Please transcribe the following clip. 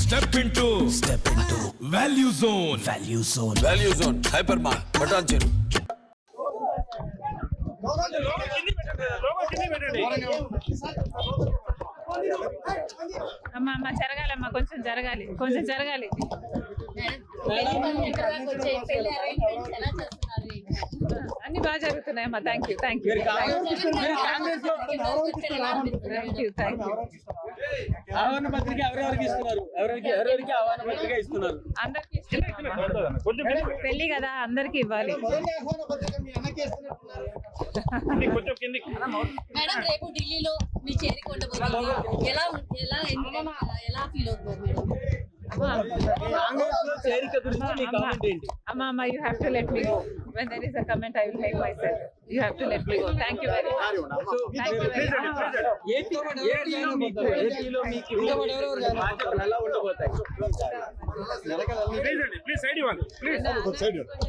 Step into Value Zone. Value Zone. Hypermart. Batan అమ్మ జరగాలమ్మా, కొంచెం జరగాలి. అన్ని బాగా జరుగుతున్నాయమ్మా. Thank you. ఆహ్వాన పత్రిక ఎవరెవరికి ఇస్తున్నారు? ఎవరెవరికి ఆహ్వాన పత్రిక ఇస్తున్నారు? అందరికి ఇస్తున్నాం. పెళ్లి కదా, అందరికి ఇవ్వాలి. మేడం రేపు ఢిల్లీలో మీ చేరిక ఉండబోతుంది. ఎలా ఫీల్ అవుతుంది madam? Amma, you have to let me go. When there is a comment, I will make myself. You have to let me go. Thank you very much. Thank you very much. ఏపీలో మీకు ఎలా ఉండబోతాయి? Please side you one. Please. కొంచెం జరగాలి.